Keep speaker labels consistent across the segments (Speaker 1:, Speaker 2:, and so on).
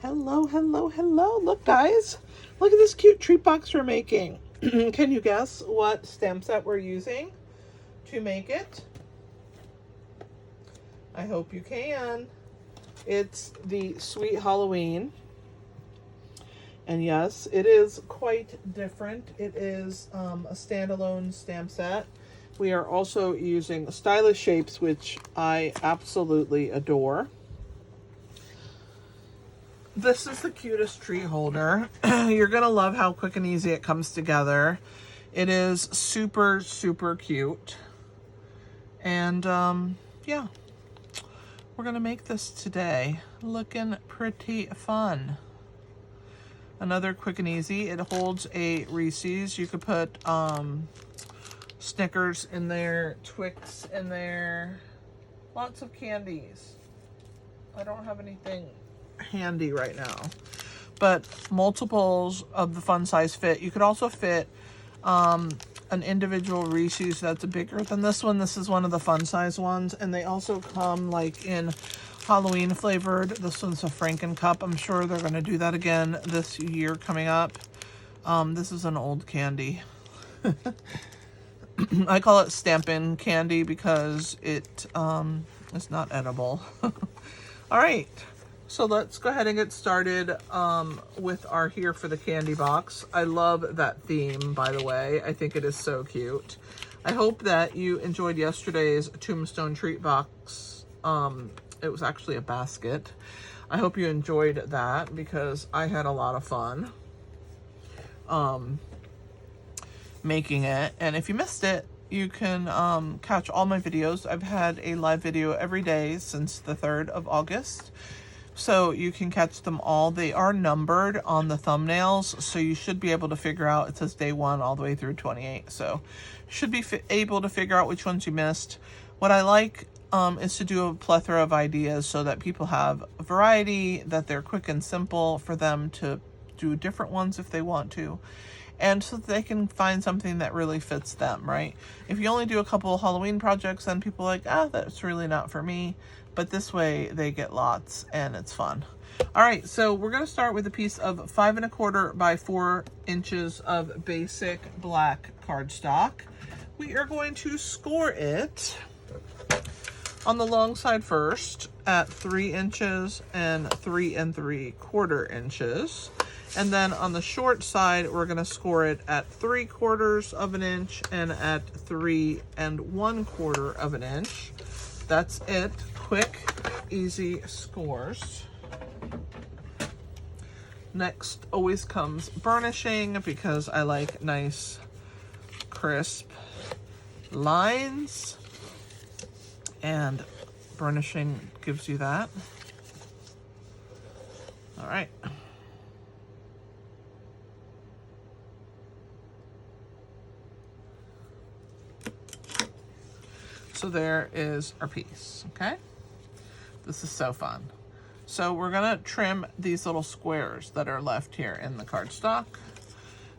Speaker 1: Hello, hello, hello. Look, guys. Look at this cute treat box we're making. Can you guess what stamp set we're using to make it? I hope you can. It's the Sweet Halloween. And yes, it is quite different. It is a standalone stamp set. We are also using stylish shapes, which I absolutely adore. This is the cutest tree holder. You're going to love how quick and easy it comes together. It is super, super cute. And yeah, we're going to make this today. Looking pretty fun. Another quick and easy. It holds a Reese's. You could put Snickers in there, Twix in there, lots of candies. I don't have anything handy right now, but multiples of the fun size fit. You could also fit an individual Reese's that's bigger than this one. This is one of the fun size ones, and they also come like in Halloween flavored. This one's a Franken cup. I'm sure they're going to do that again this year coming up. This is an old candy. I call it Stampin' candy because it is not edible. All right. So let's go ahead and get started with our Here for the Candy box. I love that theme, by the way. I think it is so cute. I hope that you enjoyed yesterday's Tombstone treat box. It was actually a basket. I hope you enjoyed that because I had a lot of fun making it. And if you missed it, you can catch all my videos. I've had a live video every day since the 3rd of August. So you can catch them all. They are numbered on the thumbnails, so you should be able to figure out. It says day 1 all the way through 28. So you should be able to figure out which ones you missed. What I like is to do a plethora of ideas so that people have a variety, that they're quick and simple for them to do different ones if they want to. And so that they can find something that really fits them, right? If you only do a couple of Halloween projects, then people are like, that's really not for me. But this way they get lots and it's fun. All right, so we're going to start with a piece of 5 1/4 by 4 inches of basic black cardstock. We are going to score it on the long side first at 3 inches and 3 3/4 inches. And then on the short side, we're going to score it at 3/4 of an inch and at 3 1/4 of an inch. That's it. Quick, easy scores. Next always comes burnishing because I like nice, crisp lines. And burnishing gives you that. All right. So there is our piece, okay? This is so fun. So we're gonna trim these little squares that are left here in the cardstock.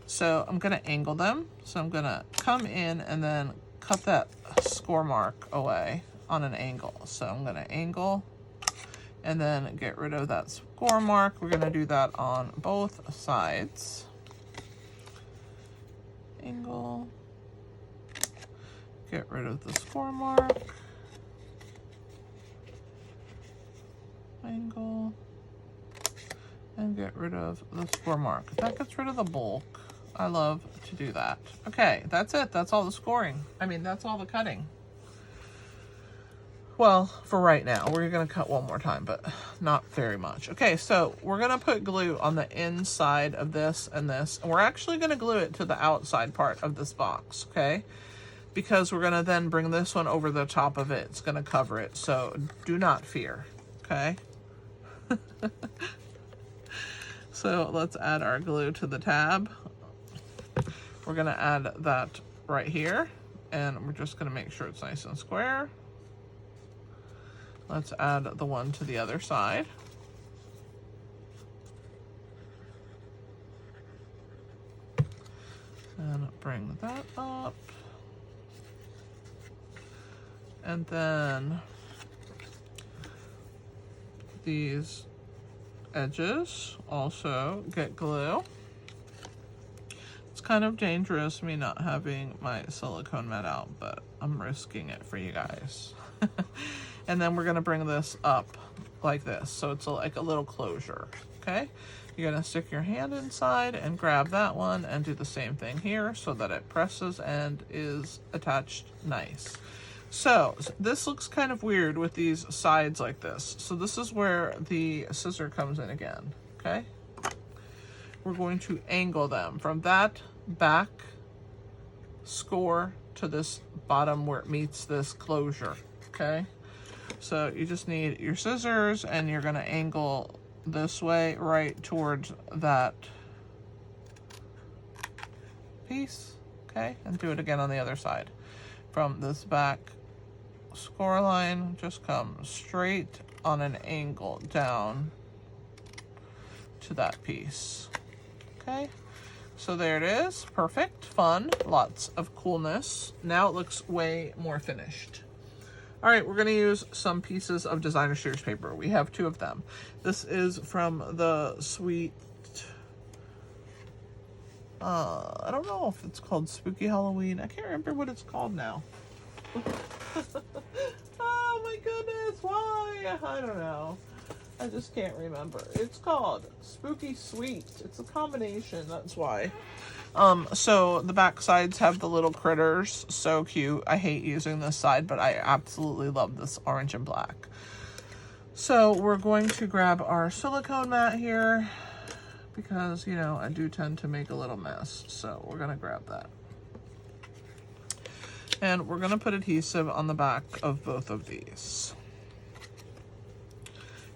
Speaker 1: So I'm gonna angle them. So I'm gonna come in and then cut that score mark away on an angle. So I'm gonna angle and then get rid of that score mark. We're gonna do that on both sides. Angle. Get rid of the score mark. Angle. And get rid of the score mark. That gets rid of the bulk. I love to do that. Okay, that's it. That's all the scoring. I mean, that's all the cutting. Well, for right now. We're going to cut one more time, but not very much. Okay, so we're going to put glue on the inside of this and this. And we're actually going to glue it to the outside part of this box, okay? Because we're going to then bring this one over the top of it. It's going to cover it. So do not fear, okay? So let's add our glue to the tab. We're going to add that right here. And we're just going to make sure it's nice and square. Let's add the one to the other side. And bring that up. And then these edges also get glue. It's kind of dangerous me not having my silicone mat out, but I'm risking it for you guys. And then we're gonna bring this up like this, so it's like a little closure, okay? You're gonna stick your hand inside and grab that one and do the same thing here so that it presses and is attached nice. So this looks kind of weird with these sides like this. So this is where the scissor comes in again, okay? We're going to angle them from that back score to this bottom where it meets this closure, okay? So you just need your scissors and you're gonna angle this way right towards that piece, okay? And do it again on the other side. From this back score line, just come straight on an angle down to that piece, okay? So there it is, perfect, fun, lots of coolness. Now it looks way more finished. All right, we're gonna use some pieces of designer series paper. We have 2 of them. This is from the Sweet, I don't know if it's called Spooky Halloween. I can't remember what it's called now. Oh my goodness, why? I don't know. I just can't remember. It's called Spooky Sweet. It's a combination, that's why. So the back sides have the little critters. So cute. I hate using this side, but I absolutely love this orange and black. So we're going to grab our silicone mat here because, you know, I do tend to make a little mess. So we're going to grab that. And we're going to put adhesive on the back of both of these.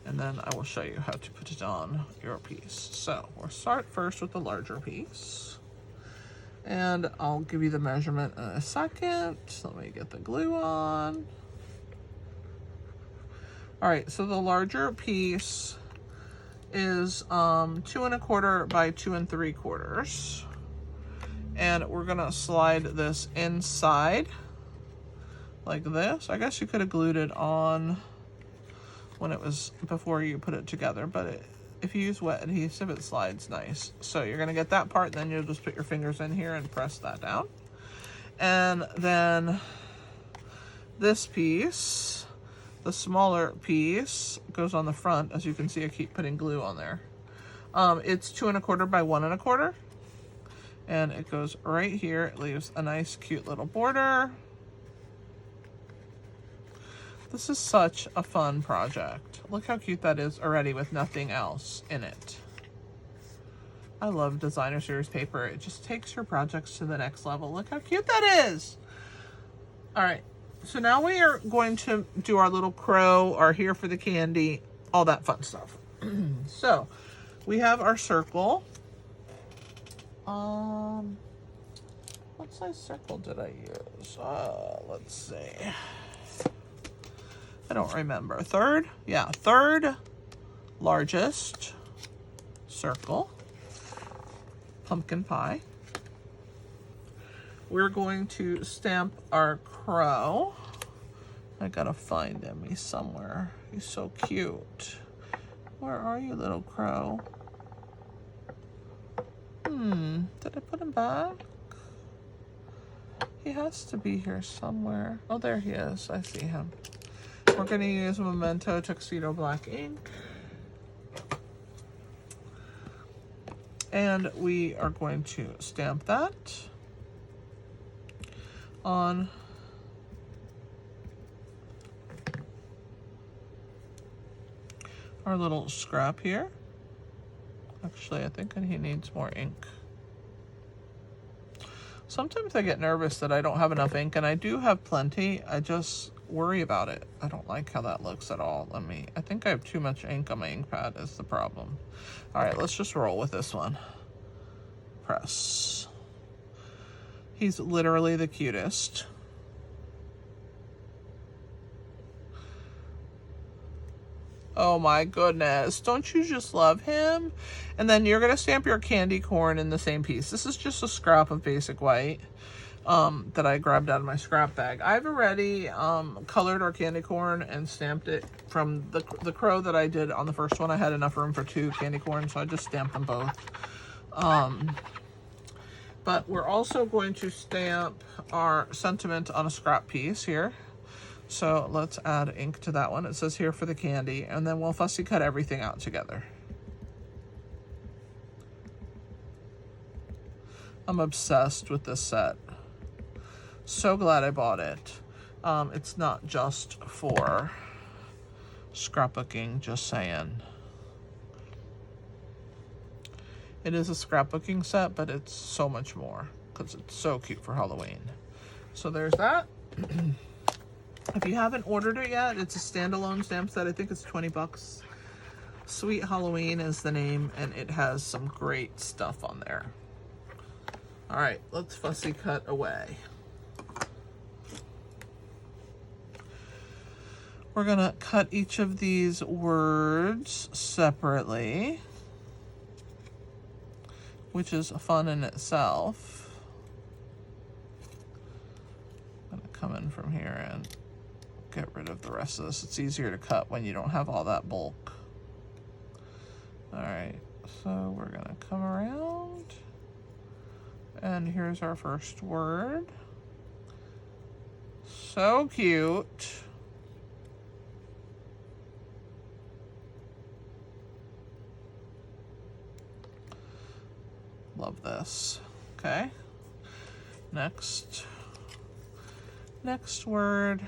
Speaker 1: And then I will show you how to put it on your piece. So we'll start first with the larger piece. And I'll give you the measurement in a second. So let me get the glue on. All right, so the larger piece is 2 1/4 by 2 3/4. And we're gonna slide this inside like this. I guess you could have glued it on when it was before you put it together, but if you use wet adhesive, it slides nice. So you're gonna get that part, then you'll just put your fingers in here and press that down. And then this piece, the smaller piece, goes on the front. As you can see, I keep putting glue on there. It's 2 1/4 by 1 1/4. And it goes right here. It leaves a nice, cute little border. This is such a fun project. Look how cute that is already with nothing else in it. I love designer series paper. It just takes your projects to the next level. Look how cute that is. All right, so now we are going to do our little crow, our here for the candy, all that fun stuff. So we have our circle. What size circle did I use? Let's see. I don't remember. Third? Yeah, third largest circle. Pumpkin pie. We're going to stamp our crow. I gotta find him. He's somewhere. He's so cute. Where are you, little crow? Did I put him back? He has to be here somewhere. Oh, there he is. I see him. We're going to use Memento Tuxedo Black ink. And we are going to stamp that on our little scrap here. Actually, I think he needs more ink. Sometimes I get nervous that I don't have enough ink, and I do have plenty. I just worry about it. I don't like how that looks at all. I think I have too much ink on my ink pad is the problem. All right, let's just roll with this one. Press. He's literally the cutest. Oh my goodness, don't you just love him? And then you're gonna stamp your candy corn in the same piece. This is just a scrap of basic white. that I grabbed out of my scrap bag. I've already colored our candy corn and stamped it from the crow that I did on the first one. I had enough room for 2 candy corn, so I just stamped them both. But we're also going to stamp our sentiment on a scrap piece here. So let's add ink to that one. It says here for the candy, and then we'll fussy cut everything out together. I'm obsessed with this set. So glad I bought it. It's not just for scrapbooking, just saying. It is a scrapbooking set, but it's so much more because it's so cute for Halloween. So there's that. If you haven't ordered it yet, it's a standalone stamp set. I think it's 20 bucks. Sweet Halloween is the name, and it has some great stuff on there. All right, let's fussy cut away. We're gonna cut each of these words separately, which is fun in itself. I'm gonna come in from here and get rid of the rest of this. It's easier to cut when you don't have all that bulk. All right, so we're gonna come around, and here's our first word. So cute. Love this. Okay. Next word.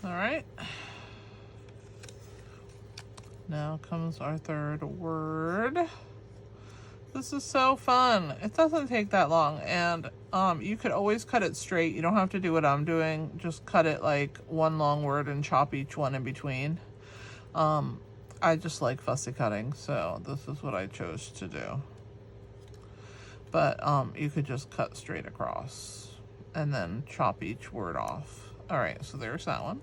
Speaker 1: All right. Now comes our third word. This is so fun. It doesn't take that long, and you could always cut it straight. You don't have to do what I'm doing. Just cut it like one long word and chop each one in between. I just like fussy cutting, so this is what I chose to do. But you could just cut straight across and then chop each word off. All right, so there's that one.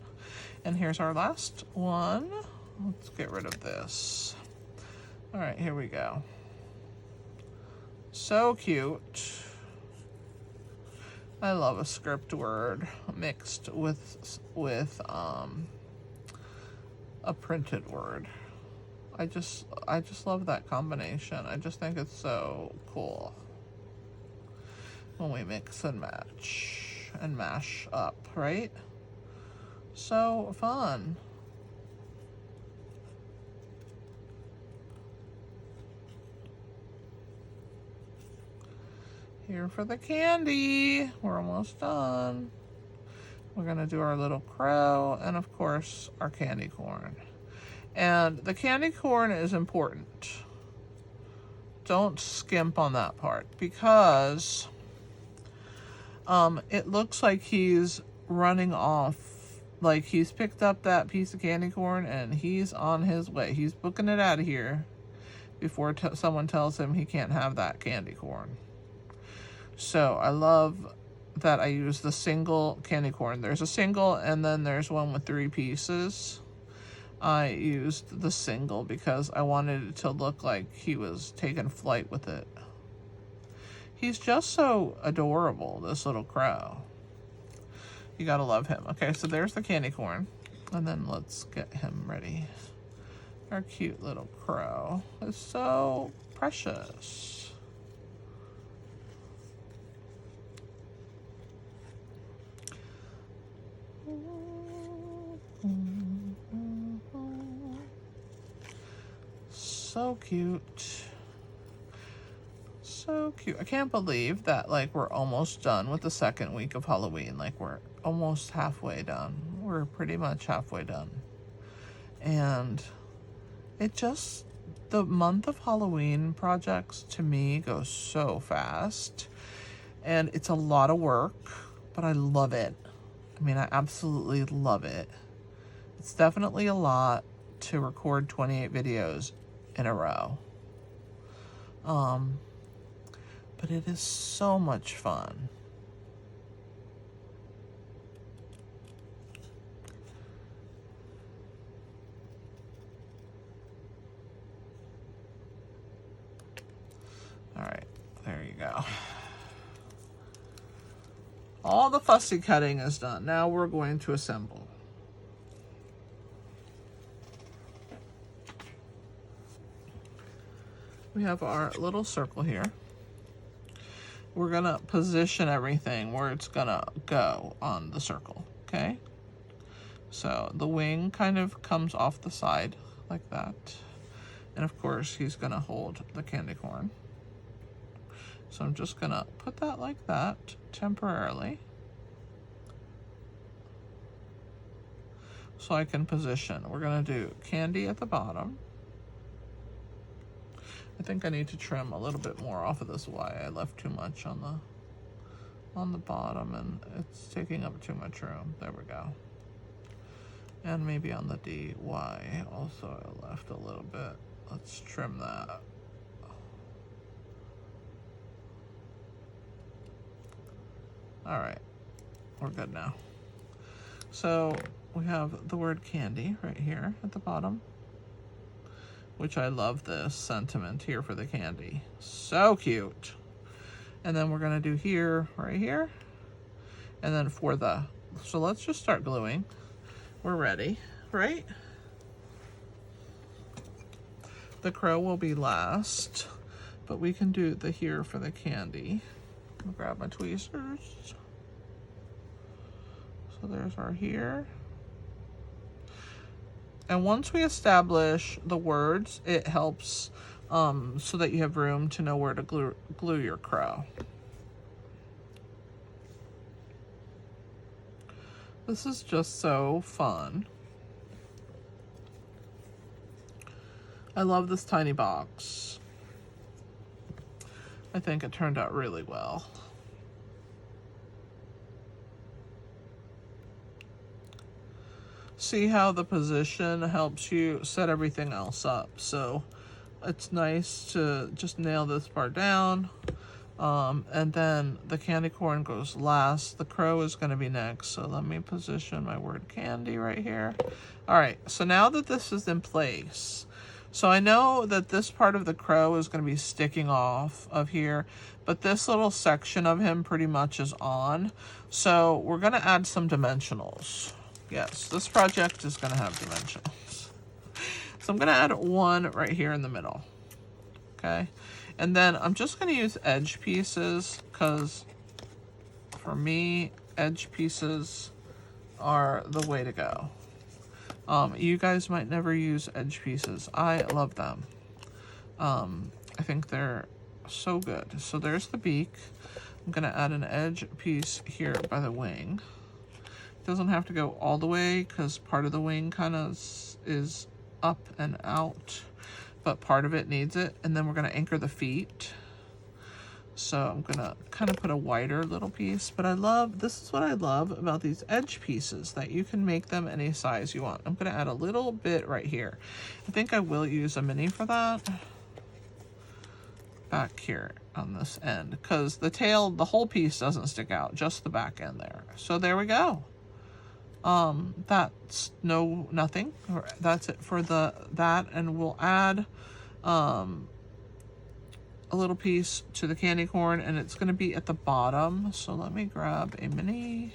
Speaker 1: And here's our last one. Let's get rid of this. All right, here we go. So cute. I love a script word mixed with a printed word. I just love that combination. I just think it's so cool when we mix and match and mash up, right? So fun. Here for the candy. We're almost done. We're gonna do our little crow and of course our candy corn. And the candy corn is important. Don't skimp on that part because it looks like he's running off. Like he's picked up that piece of candy corn and he's on his way. He's booking it out of here before someone tells him he can't have that candy corn. So I love that I use the single candy corn. There's a single and then there's one with 3 pieces. I used the single because I wanted it to look like he was taking flight with it. He's just so adorable, this little crow. You gotta love him. Okay, so there's the candy corn. And then let's get him ready. Our cute little crow is so precious. So cute. So cute. I can't believe that like we're almost done with the second week of Halloween. Like we're almost halfway done. We're pretty much halfway done. And it just, the month of Halloween projects to me goes so fast. And it's a lot of work, but I love it. I mean, I absolutely love it. It's definitely a lot to record 28 videos in a row. But it is so much fun. All right, there you go. All the fussy cutting is done. Now we're going to assemble. We have our little circle here. We're gonna position everything where it's gonna go on the circle, okay? So the wing kind of comes off the side like that. And of course, he's gonna hold the candy corn. So I'm just gonna put that like that temporarily. So I can position. We're gonna do candy at the bottom. I think I need to trim a little bit more off of this Y. I left too much on the bottom and it's taking up too much room. There we go. And maybe on the DY also I left a little bit. Let's trim that. All right, we're good now. So we have the word candy right here at the bottom, which I love this sentiment here for the candy. So cute. And then we're gonna do here, right here, and then for the, so let's just start gluing. We're ready, right? The crow will be last, but we can do the here for the candy. I'll grab my tweezers. So there's our here. And once we establish the words, it helps so that you have room to know where to glue your crow. This is just so fun. I love this tiny box. I think it turned out really well. See how the position helps you set everything else up. So it's nice to just nail this part down. And then the candy corn goes last. The crow is going to be next. So let me position my word candy right here. All right, so now that this is in place, so I know that this part of the crow is going to be sticking off of here, but this little section of him pretty much is on. So we're going to add some dimensionals. Yes, this project is going to have dimensionals. So I'm going to add one right here in the middle. Okay. And then I'm just going to use edge pieces because for me, edge pieces are the way to go. You guys might never use edge pieces. I love them. I think they're so good. So there's the beak. I'm going to add an edge piece here by the wing. Doesn't have to go all the way because part of the wing kind of is up and out, but part of it needs it. And then we're going to anchor the feet. So I'm going to kind of put a wider little piece, but I love, this is what I love about these edge pieces, that you can make them any size you want. I'm going to add a little bit right here. I think I will use a mini for that. Back here on this end, because the tail, the whole piece doesn't stick out, just the back end there. So there we go. That's nothing. That's it for that, and we'll add a little piece to the candy corn, and it's going to be at the bottom. So let me grab a mini,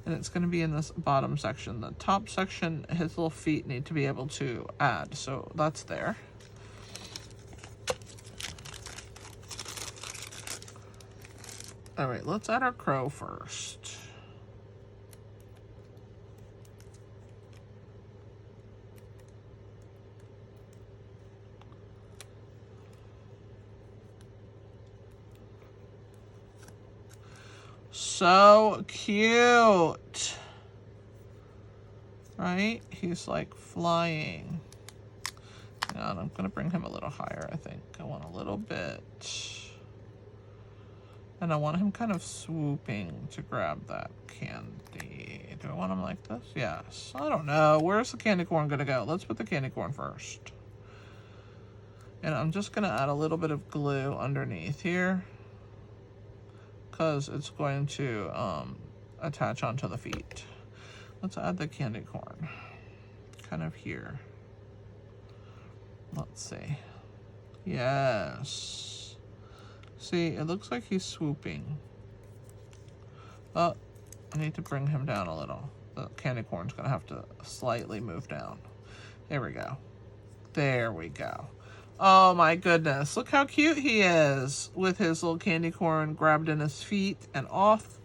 Speaker 1: and it's going to be in this bottom section. The top section, his little feet need to be able to add, so that's there. All right, let's add our crow first. So cute, right? He's like flying. And I'm gonna bring him a little higher, I think. I want a little bit And I want him kind of swooping to grab that candy. Do I want him like this? Yes. I don't know. Where's the candy corn gonna go? Let's put the candy corn first. And I'm just gonna add a little bit of glue underneath here, because it's going to attach onto the feet. Let's add the candy corn kind of here. Let's see. Yes. See, it looks like he's swooping. Oh, I need to bring him down a little. The candy corn's gonna have to slightly move down. There we go. There we go. Oh my goodness, look how cute he is with his little candy corn grabbed in his feet, and off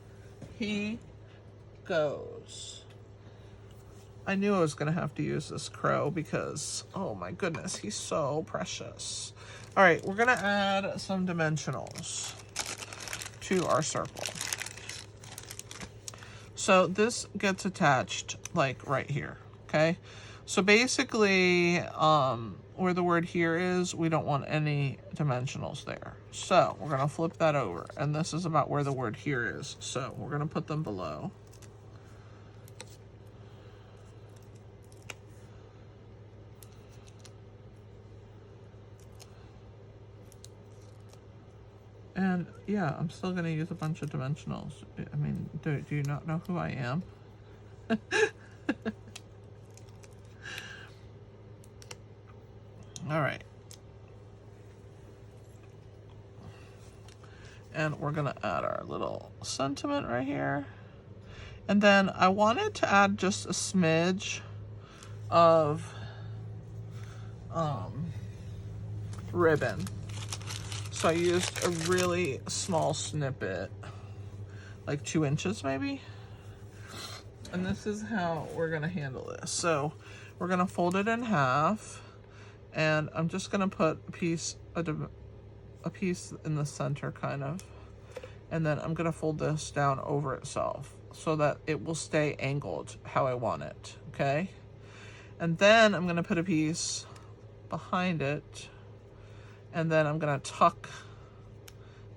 Speaker 1: he goes. I knew I was gonna have to use this crow because, oh my goodness, he's so precious. All right, we're gonna add some dimensionals to our circle. So this gets attached like right here, okay? So basically, where the word here is, we don't want any dimensionals there. So we're gonna flip that over, and this is about where the word here is. So we're gonna put them below. And yeah, I'm still gonna use a bunch of dimensionals. I mean, do you not know who I am? All right. And we're gonna add our little sentiment right here. And then I wanted to add just a smidge of ribbon. So I used a really small snippet, like 2 inches maybe. And this is how we're gonna handle this. So we're gonna fold it in half, and I'm just gonna put a piece in the center kind of, and then I'm gonna fold this down over itself so that it will stay angled how I want it, okay? And then I'm gonna put a piece behind it, and then I'm gonna tuck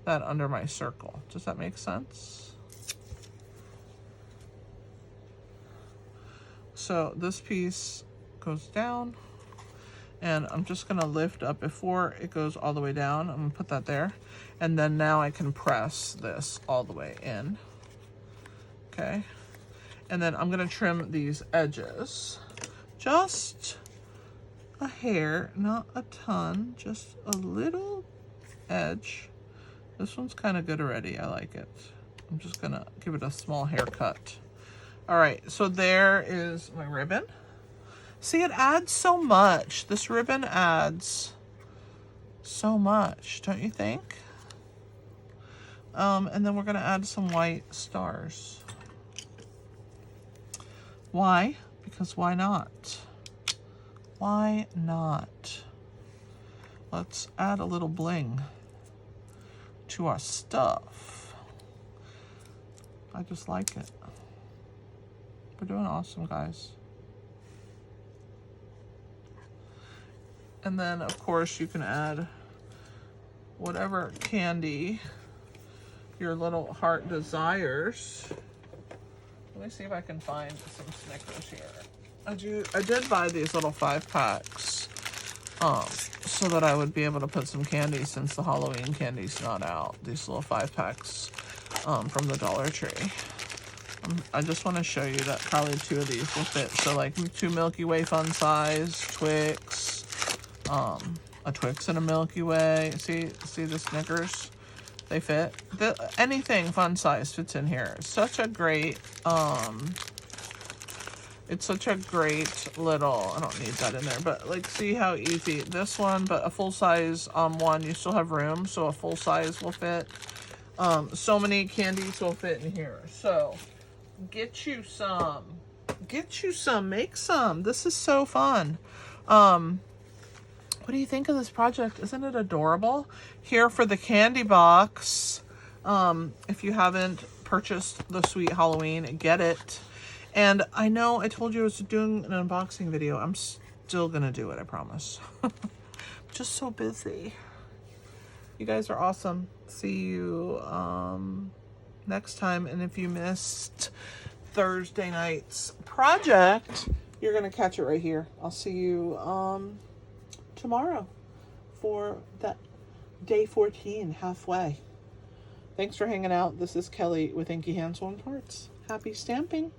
Speaker 1: that under my circle. Does that make sense? So this piece goes down, and I'm just gonna lift up before it goes all the way down. I'm gonna put that there, and then now I can press this all the way in, okay? And then I'm gonna trim these edges, just a hair, not a ton, just a little edge. This one's kind of good already, I like it. I'm just gonna give it a small haircut. All right, so there is my ribbon. See, it adds so much. This ribbon adds so much, don't you think? And then we're gonna add some white stars. Why? Because why not? Why not? Let's add a little bling to our stuff. I just like it. We're doing awesome, guys. And then, of course, you can add whatever candy your little heart desires. Let me see if I can find some Snickers here. I did buy these little 5-packs so that I would be able to put some candy since the Halloween candy's not out. These little 5-packs from the Dollar Tree. I just want to show you that probably 2 of these will fit. So like 2 Milky Way fun size Twix, a Twix and a Milky Way. See the Snickers? They fit. Anything fun size fits in here. It's such a great it's such a great little, I don't need that in there, but like, see how easy this one, but a full size one, you still have room, so a full size will fit. So many candies will fit in here. So get you some, make some. This is so fun. What do you think of this project? Isn't it adorable? Here for the candy box. If you haven't purchased the Sweet Halloween, get it. And I know I told you I was doing an unboxing video. I'm still gonna do it, I promise. Just so busy. You guys are awesome. See you next time. And if you missed Thursday night's project, you're going to catch it right here. I'll see you tomorrow for that day 14, halfway. Thanks for hanging out. This is Kelly with Inky Hands on Hearts. Happy stamping.